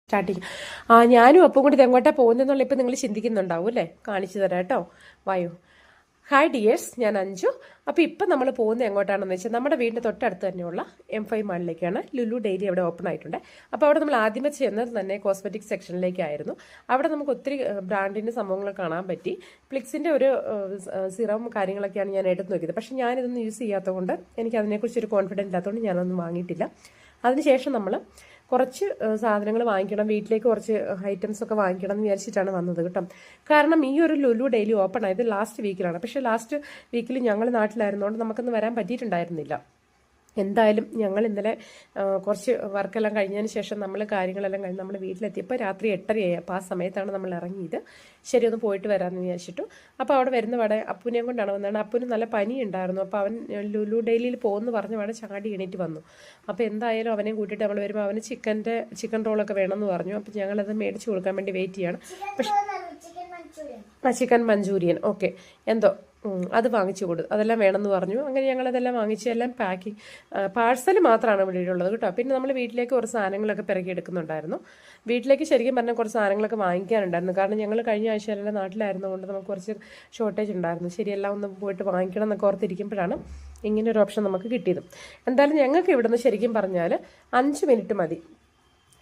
Starting ഞാനും അപ്പം കൂടി ഇതെങ്ങോട്ടാണ് പോകുന്നതെന്നുള്ള ഇപ്പം നിങ്ങൾ ചിന്തിക്കുന്നുണ്ടാവും അല്ലേ? കാണിച്ചു തരാം കേട്ടോ. വായു. ഹായ് ഡിയേഴ്സ്, ഞാൻ അഞ്ജു. അപ്പോൾ ഇപ്പം നമ്മൾ പോകുന്നത് എങ്ങോട്ടാണെന്ന് വെച്ചാൽ നമ്മുടെ വീടിൻ്റെ തൊട്ടടുത്ത് തന്നെയുള്ള M5 മാളിലേക്കാണ്. ലുലു ഡെയിലി അവിടെ ഓപ്പൺ ആയിട്ടുണ്ട്. അപ്പോൾ അവിടെ നമ്മൾ ആദ്യമേ ചെന്നത് തന്നെ കോസ്മെറ്റിക് സെക്ഷനിലേക്കായിരുന്നു. അവിടെ നമുക്ക് ഒത്തിരി ബ്രാൻഡിൻ്റെ സംഭവങ്ങൾ കാണാൻ പറ്റി. ഫ്ലിക്സിൻ്റെ ഒരു സിറം കാര്യങ്ങളൊക്കെയാണ് ഞാൻ എടുത്ത് നോക്കിയത്. പക്ഷേ ഞാനിതൊന്നും യൂസ് ചെയ്യാത്തതുകൊണ്ട് എനിക്ക് അതിനെക്കുറിച്ചൊരു കോൺഫിഡൻസ് ഇല്ലാത്തതുകൊണ്ട് ഞാനൊന്നും വാങ്ങിയിട്ടില്ല. അതിനുശേഷം നമ്മൾ കുറച്ച് സാധനങ്ങൾ വാങ്ങിക്കണം, വീട്ടിലേക്ക് കുറച്ച് ഐറ്റംസ് ഒക്കെ വാങ്ങിക്കണം എന്ന് വിചാരിച്ചിട്ടാണ് വന്നത് കേട്ടോ. കാരണം ഈ ഒരു ലുലു ഡെയിലി ഓപ്പൺ ആയത് ലാസ്റ്റ് വീക്കിലാണ്. പക്ഷേ ലാസ്റ്റ് വീക്കിൽ ഞങ്ങൾ നാട്ടിലായിരുന്നതുകൊണ്ട് നമുക്കൊന്ന് വരാൻ പറ്റിയിട്ടുണ്ടായിരുന്നില്ല. എന്തായാലും ഞങ്ങൾ ഇന്നലെ കുറച്ച് വർക്കെല്ലാം കഴിഞ്ഞതിന് ശേഷം നമ്മൾ കാര്യങ്ങളെല്ലാം കഴിഞ്ഞ് നമ്മൾ വീട്ടിലെത്തിയപ്പോൾ രാത്രി 8:30 അപ്പോൾ ആ സമയത്താണ് നമ്മൾ ഇറങ്ങിയത്. ശരി, ഒന്ന് പോയിട്ട് വരാമെന്ന് വിചാരിച്ചിട്ടു. അപ്പോൾ അവിടെ വരുന്ന വടെ അപ്പൂനെയും കൊണ്ടാണ് വന്നതാണ്. അപ്പൂന് നല്ല പനി ഉണ്ടായിരുന്നു. അപ്പോൾ അവൻ ലുലു ഡെയിലിയിൽ പോകുമെന്ന് പറഞ്ഞ വടെ ചാടി എണീറ്റ് വന്നു. അപ്പോൾ എന്തായാലും അവനെയും കൂട്ടിയിട്ട് നമ്മൾ വരുമ്പോൾ അവന് ചിക്കൻ റോളൊക്കെ വേണമെന്ന് പറഞ്ഞു. അപ്പോൾ ഞങ്ങളത് മേടിച്ച് കൊടുക്കാൻ വേണ്ടി വെയിറ്റ് ചെയ്യാണ്. പക്ഷേ ചിക്കൻ മഞ്ചൂരിയൻ ഓക്കെ എന്തോ അത് വാങ്ങിച്ചു കൊടുത്തു, അതെല്ലാം വേണമെന്ന് പറഞ്ഞു. അങ്ങനെ ഞങ്ങളതെല്ലാം വാങ്ങിച്ച് എല്ലാം പാക്കിങ് പാഴ്സൽ മാത്രമാണ് ഇവിടെ ഉള്ളത് കേട്ടോ. പിന്നെ നമ്മൾ വീട്ടിലേക്ക് കുറച്ച് സാധനങ്ങളൊക്കെ പിറകി എടുക്കുന്നുണ്ടായിരുന്നു. വീട്ടിലേക്ക് ശരിക്കും പറഞ്ഞാൽ കുറച്ച് സാധനങ്ങളൊക്കെ വാങ്ങിക്കാനുണ്ടായിരുന്നു. കാരണം ഞങ്ങൾ കഴിഞ്ഞ ആഴ്ചയിലെല്ലാം നാട്ടിലായിരുന്നതുകൊണ്ട് നമുക്ക് കുറച്ച് ഷോർട്ടേജ് ഉണ്ടായിരുന്നു. ശരിയെല്ലാം ഒന്ന് പോയിട്ട് വാങ്ങിക്കണം എന്നൊക്കെ ഓർത്തിരിക്കുമ്പോഴാണ് ഇങ്ങനെ ഒരു ഓപ്ഷൻ നമുക്ക് കിട്ടിയത്. എന്തായാലും ഞങ്ങൾക്ക് ഇവിടുന്ന് ശരിക്കും പറഞ്ഞാൽ 5 മിനിറ്റ് മതി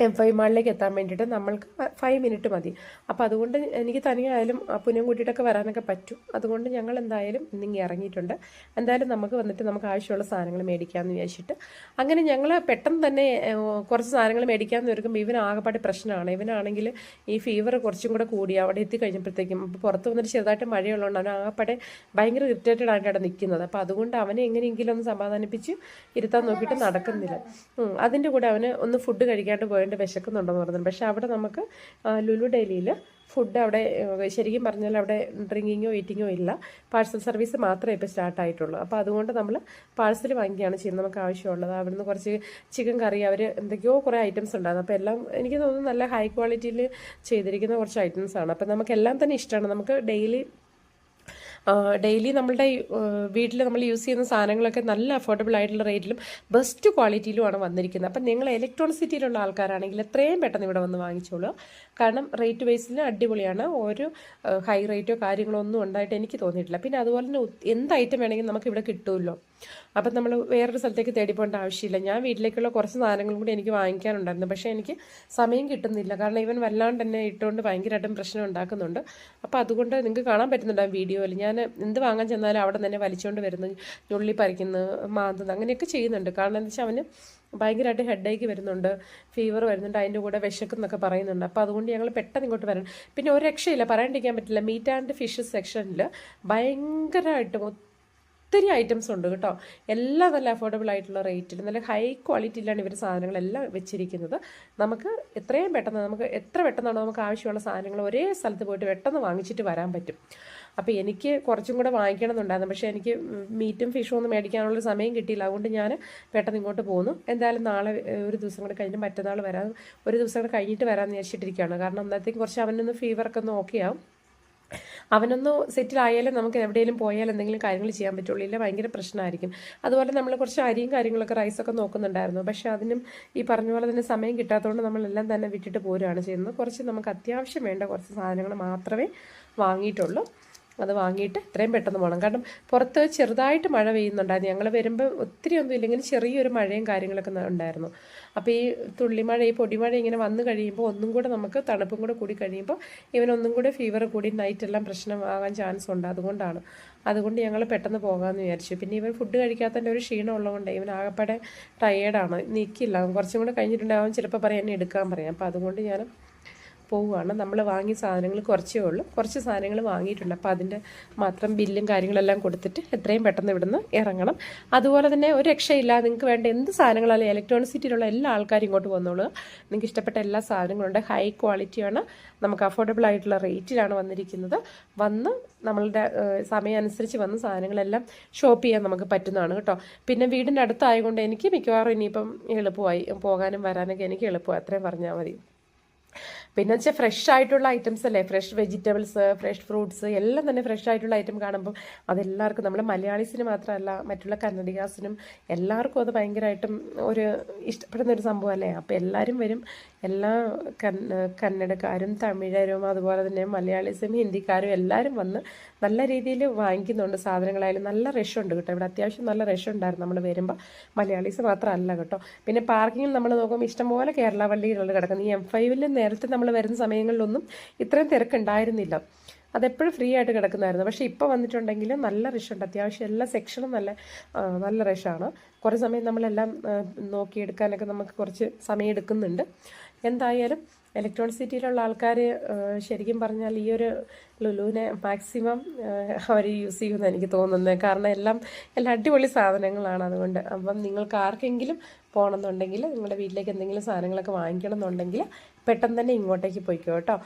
M5 മാളിലേക്ക് എത്താൻ വേണ്ടിയിട്ട്. നമ്മൾക്ക് 5 മിനിറ്റ് മതി. അപ്പോൾ അതുകൊണ്ട് എനിക്ക് തനിയായാലും പുനം കൂട്ടിയിട്ടൊക്കെ വരാനൊക്കെ പറ്റും. അതുകൊണ്ട് ഞങ്ങൾ എന്തായാലും ഇന്നിങ്ങി ഇറങ്ങിയിട്ടുണ്ട്. എന്തായാലും നമുക്ക് വന്നിട്ട് നമുക്ക് ആവശ്യമുള്ള സാധനങ്ങൾ മേടിക്കാമെന്ന് വിചാരിച്ചിട്ട് അങ്ങനെ ഞങ്ങൾ പെട്ടെന്ന് തന്നെ കുറച്ച് സാധനങ്ങൾ മേടിക്കാമെന്ന് വരുമ്പോൾ ഇവൻ ആകെപ്പാട് പ്രശ്നമാണ്. ഇവനാണെങ്കിൽ ഈ ഫീവർ കുറച്ചും കൂടെ കൂടി അവിടെ എത്തിക്കഴിഞ്ഞപ്പോഴത്തേക്കും പുറത്ത് വന്നിട്ട് ചെറുതായിട്ട് മഴയുള്ളതുകൊണ്ട് അവൻ ആകെപ്പാടെ ഭയങ്കര ഇറിറ്റേറ്റഡ് ആയിട്ട് അവിടെ നിൽക്കുന്നത്. അപ്പോൾ അതുകൊണ്ട് അവനെ എങ്ങനെയെങ്കിലും ഒന്ന് സമാധാനിപ്പിച്ച് ഇരുത്താൻ നോക്കിയിട്ട് നടക്കുന്നില്ല. അതിൻ്റെ കൂടെ അവന് ഒന്ന് ഫുഡ് കഴിക്കാണ്ട് പോയി വിശക്കുന്നുണ്ടെന്ന് പറഞ്ഞു. പക്ഷെ അവിടെ നമുക്ക് ലുലു ഡെയിലിയിൽ ഫുഡ് അവിടെ ശരിക്കും പറഞ്ഞാൽ അവിടെ ഡ്രിങ്കിങ്ങോ ഈറ്റിങ്ങോ ഇല്ല, പാഴ്സൽ സർവീസ് മാത്രമേ ഇപ്പോൾ സ്റ്റാർട്ടായിട്ടുള്ളൂ. അപ്പോൾ അതുകൊണ്ട് നമ്മൾ പാഴ്സൽ വാങ്ങിക്കുകയാണ് ചെയ്യുന്നത് നമുക്ക് ആവശ്യമുള്ളത്. അവിടുന്ന് കുറച്ച് ചിക്കൻ കറി അവർ എന്തൊക്കെയോ കുറേ ഐറ്റംസ് ഉണ്ടായിരുന്നു. അപ്പോൾ എല്ലാം എനിക്ക് തോന്നുന്നു നല്ല ഹൈ ക്വാളിറ്റിയിൽ ചെയ്തിരിക്കുന്ന കുറച്ച് ഐറ്റംസാണ്. അപ്പോൾ നമുക്കെല്ലാം തന്നെ ഇഷ്ടമാണ്. നമുക്ക് ഡെയിലി നമ്മളുടെ വീട്ടിൽ നമ്മൾ യൂസ് ചെയ്യുന്ന സാധനങ്ങളൊക്കെ നല്ല അഫോർഡബിൾ ആയിട്ടുള്ള റേറ്റിലും ബെസ്റ്റ് ക്വാളിറ്റിയിലുമാണ് വന്നിരിക്കുന്നത്. അപ്പം നിങ്ങൾ ഇലക്ട്രോണിക് ആൾക്കാരാണെങ്കിൽ എത്രയും പെട്ടെന്ന് ഇവിടെ വന്ന് വാങ്ങിച്ചോളൂ. കാരണം റേറ്റ് ബേസിൽ അടിപൊളിയാണ്. ഒരു ഹൈ റേറ്റോ കാര്യങ്ങളോ ഒന്നും ഉണ്ടായിട്ട് എനിക്ക് തോന്നിയിട്ടില്ല. പിന്നെ അതുപോലെ തന്നെ എന്ത് ഐറ്റം വേണമെങ്കിലും നമുക്ക് ഇവിടെ കിട്ടുമല്ലോ. അപ്പം നമ്മൾ വേറൊരു സ്ഥലത്തേക്ക് തേടിപ്പോകേണ്ട ആവശ്യമില്ല. ഞാൻ വീട്ടിലേക്കുള്ള കുറച്ച് സാധനങ്ങളും കൂടി എനിക്ക് വാങ്ങിക്കാനുണ്ടായിരുന്നു. പക്ഷേ എനിക്ക് സമയം കിട്ടുന്നില്ല. കാരണം ഇവൻ വല്ലാണ്ട് തന്നെ ഇട്ടുകൊണ്ട് ഭയങ്കരമായിട്ടും പ്രശ്നം ഉണ്ടാക്കുന്നുണ്ട്. അപ്പോൾ അതുകൊണ്ട് നിങ്ങൾക്ക് കാണാൻ പറ്റുന്നുണ്ടാകും വീഡിയോയിൽ. ഞാൻ എന്ത് വാങ്ങാൻ ചെന്നാലും അവിടെ തന്നെ വലിച്ചുകൊണ്ട് വരുന്നു, ഞുള്ളി പറിക്കുന്നു, മാന്തുന്നു, അങ്ങനെയൊക്കെ ചെയ്യുന്നുണ്ട്. കാരണം എന്താ വെച്ചാൽ അവന് ഭയങ്കരമായിട്ട് ഹെഡേക്ക് വരുന്നുണ്ട്, ഫീവർ വരുന്നുണ്ട്, അതിൻ്റെ കൂടെ വിശക്കുന്നൊക്കെ പറയുന്നുണ്ട്. അപ്പോൾ അതുകൊണ്ട് ഞങ്ങൾ പെട്ടെന്ന് ഇങ്ങോട്ട് വരണം. പിന്നെ ഒരു രക്ഷയില്ല, പറയാണ്ടിരിക്കാൻ പറ്റില്ല. മീറ്റ് ആൻഡ് ഫിഷ് സെക്ഷനിൽ ഭയങ്കരമായിട്ടും ഒത്തിരി ഐറ്റംസ് ഉണ്ട് കേട്ടോ. എല്ലാം നല്ല അഫോർഡബിൾ ആയിട്ടുള്ള റേറ്റിൽ നല്ല ഹൈ ക്വാളിറ്റിയിലാണ് ഇവർ സാധനങ്ങളെല്ലാം വെച്ചിരിക്കുന്നത്. നമുക്ക് എത്രയും പെട്ടെന്ന് നമുക്ക് എത്ര പെട്ടെന്നാണോ നമുക്ക് ആവശ്യമുള്ള സാധനങ്ങൾ ഒരേ സ്ഥലത്ത് പോയിട്ട് പെട്ടെന്ന് വാങ്ങിച്ചിട്ട് വരാൻ പറ്റും. അപ്പോൾ എനിക്ക് കുറച്ചും കൂടെ വാങ്ങിക്കണം എന്നുണ്ടായിരുന്നു. പക്ഷേ എനിക്ക് മീറ്റും ഫിഷും ഒന്നും മേടിക്കാനുള്ളൊരു സമയം കിട്ടിയില്ല. അതുകൊണ്ട് ഞാൻ പെട്ടെന്ന് ഇങ്ങോട്ട് പോന്നു. എന്തായാലും നാളെ ഒരു ദിവസം കൂടെ കഴിഞ്ഞ് മറ്റന്നാൾ വരാം, ഒരു ദിവസം കൂടെ കഴിഞ്ഞിട്ട് വരാമെന്ന് വിചാരിച്ചിട്ടിരിക്കുകയാണ്. കാരണം അന്നത്തേക്ക് കുറച്ച് അവനൊന്ന് ഫീവറൊക്കെ ഒന്ന് ഓക്കെ ആവും. അവനൊന്ന് സെറ്റിലായാലും നമുക്ക് എവിടെയെങ്കിലും പോയാൽ എന്തെങ്കിലും കാര്യങ്ങൾ ചെയ്യാൻ പറ്റുള്ളൂ. ഇല്ല ഭയങ്കര പ്രശ്നമായിരിക്കും. അതുപോലെ നമ്മൾ കുറച്ച് അരിയും കാര്യങ്ങളൊക്കെ റൈസൊക്കെ നോക്കുന്നുണ്ടായിരുന്നു. പക്ഷേ അതിനും ഈ പറഞ്ഞ പോലെ തന്നെ സമയം കിട്ടാത്തതുകൊണ്ട് നമ്മളെല്ലാം തന്നെ വിട്ടിട്ട് പോരുകയാണ് ചെയ്യുന്നത്. കുറച്ച് നമുക്ക് അത്യാവശ്യം വേണ്ട കുറച്ച് സാധനങ്ങൾ മാത്രമേ വാങ്ങിയിട്ടുള്ളൂ. അത് വാങ്ങിയിട്ട് എത്രയും പെട്ടെന്ന് പോകണം. കാരണം പുറത്ത് ചെറുതായിട്ട് മഴ പെയ്യുന്നുണ്ടായിരുന്നു. ഞങ്ങൾ വരുമ്പോൾ ഒത്തിരി ഒന്നും ഇല്ലെങ്കിൽ ചെറിയൊരു മഴയും കാര്യങ്ങളൊക്കെ ഉണ്ടായിരുന്നു. അപ്പോൾ ഈ തുള്ളിമഴ ഈ പൊടിമഴ ഇങ്ങനെ വന്നു കഴിയുമ്പോൾ ഒന്നും കൂടെ നമുക്ക് തണുപ്പും കൂടെ കൂടി കഴിയുമ്പോൾ ഇവനൊന്നും കൂടെ ഫീവർ കൂടി നൈറ്റെല്ലാം പ്രശ്നമാകാൻ ചാൻസ് ഉണ്ട്. അതുകൊണ്ട് ഞങ്ങൾ പെട്ടെന്ന് പോകാമെന്ന് വിചാരിച്ചു. പിന്നെ ഇവൻ ഫുഡ് കഴിക്കാത്തതിൻ്റെ ഒരു ക്ഷീണം ഉള്ളതുകൊണ്ട് ഇവൻ ആകെപ്പാടെ ടയേർഡാണ്, നിൽക്കില്ല. കുറച്ചും കൂടെ കഴിഞ്ഞിട്ടുണ്ടാവും ചിലപ്പോൾ പറയാം എന്നെ എടുക്കാൻ പറയാം. അപ്പോൾ അതുകൊണ്ട് ഞാൻ പോവുകയാണ്. നമ്മൾ വാങ്ങിയ സാധനങ്ങൾ കുറച്ചേ ഉള്ളൂ, കുറച്ച് സാധനങ്ങൾ വാങ്ങിയിട്ടുണ്ട്. അപ്പോൾ അതിൻ്റെ മാത്രം ബില്ലും കാര്യങ്ങളെല്ലാം കൊടുത്തിട്ട് എത്രയും പെട്ടെന്ന് ഇവിടുന്ന് ഇറങ്ങണം. അതുപോലെ തന്നെ ഒരു രക്ഷയില്ല, നിങ്ങൾക്ക് വേണ്ട എന്ത് സാധനങ്ങളായാലും ഇലക്ട്രോണിക് എല്ലാ ആൾക്കാരും ഇങ്ങോട്ട് വന്നോളൂ. നിങ്ങൾക്ക് ഇഷ്ടപ്പെട്ട എല്ലാ സാധനങ്ങളുണ്ട്. ഹൈ ക്വാളിറ്റിയാണ്, നമുക്ക് അഫോർഡബിൾ ആയിട്ടുള്ള റേറ്റിലാണ് വന്നിരിക്കുന്നത്. വന്ന് നമ്മളുടെ സമയം അനുസരിച്ച് വന്ന് സാധനങ്ങളെല്ലാം ഷോപ്പ് ചെയ്യാൻ നമുക്ക് പറ്റുന്നതാണ് കേട്ടോ. പിന്നെ വീടിൻ്റെ അടുത്തായതുകൊണ്ട് എനിക്ക് മിക്കവാറും ഇനിയിപ്പം എളുപ്പമായി പോകാനും വരാനൊക്കെ എനിക്ക് എളുപ്പമായി, അത്രയും പറഞ്ഞാൽ മതി. പിന്നെ വെച്ചാൽ ഫ്രഷ് ആയിട്ടുള്ള ഐറ്റംസ് അല്ലേ, ഫ്രഷ് വെജിറ്റബിൾസ്, ഫ്രഷ് ഫ്രൂട്ട്സ് എല്ലാം തന്നെ ഫ്രഷ് ആയിട്ടുള്ള ഐറ്റം കാണുമ്പോൾ അതെല്ലാവർക്കും നമ്മൾ മലയാളീസിന് മാത്രമല്ല മറ്റുള്ള കന്നഡികാസിനും എല്ലാവർക്കും അത് ഭയങ്കരമായിട്ടും ഒരു ഇഷ്ടപ്പെടുന്ന ഒരു സംഭവം അല്ലേ. അപ്പോൾ എല്ലാവരും വരും, എല്ലാ കന്നഡക്കാരും തമിഴരും അതുപോലെ തന്നെ മലയാളീസും ഹിന്ദിക്കാരും എല്ലാവരും വന്ന് നല്ല രീതിയിൽ വാങ്ങിക്കുന്നുണ്ട് സാധനങ്ങളായാലും. നല്ല റഷ് ഉണ്ട് കേട്ടോ ഇവിടെ, അത്യാവശ്യം നല്ല റഷ് ഉണ്ടായിരുന്നു നമ്മൾ വരുമ്പോൾ. മലയാളീസ് മാത്രമല്ല കേട്ടോ. പിന്നെ പാർക്കിങ്ങിൽ നമ്മൾ നോക്കുമ്പോൾ ഇഷ്ടംപോലെ കേരള വണ്ടികളുണ്ട് കിടക്കുന്നത്. ഈ M5 നേരത്തെ നമ്മൾ വരുന്ന സമയങ്ങളിലൊന്നും ഇത്രയും തിരക്കുണ്ടായിരുന്നില്ല, അതെപ്പോഴും ഫ്രീ ആയിട്ട് കിടക്കുന്നായിരുന്നു. പക്ഷേ ഇപ്പോൾ വന്നിട്ടുണ്ടെങ്കിൽ നല്ല റഷുണ്ട്, അത്യാവശ്യം എല്ലാ സെക്ഷനും നല്ല റഷാണ്. കുറേ സമയം നമ്മളെല്ലാം നോക്കിയെടുക്കാനൊക്കെ നമുക്ക് കുറച്ച് സമയം എടുക്കുന്നുണ്ട്. എന്തായാലും ഇലക്ട്രോണിക് സിറ്റിയിലുള്ള ആൾക്കാർ ശരിക്കും പറഞ്ഞാൽ ഈ ഒരു ലുലുവിനെ മാക്സിമം അവർ യൂസ് ചെയ്യുമെന്ന് എനിക്ക് തോന്നുന്നത്. കാരണം എല്ലാം അടിപൊളി സാധനങ്ങളാണ്. അതുകൊണ്ട് അപ്പം നിങ്ങൾക്ക് ആർക്കെങ്കിലും പോകണമെന്നുണ്ടെങ്കിൽ, നിങ്ങളുടെ വീട്ടിലേക്ക് എന്തെങ്കിലും സാധനങ്ങളൊക്കെ വാങ്ങിക്കണം എന്നുണ്ടെങ്കിൽ പെട്ടെന്ന് തന്നെ ഇങ്ങോട്ടേക്ക് പോയിക്കോ കേട്ടോ.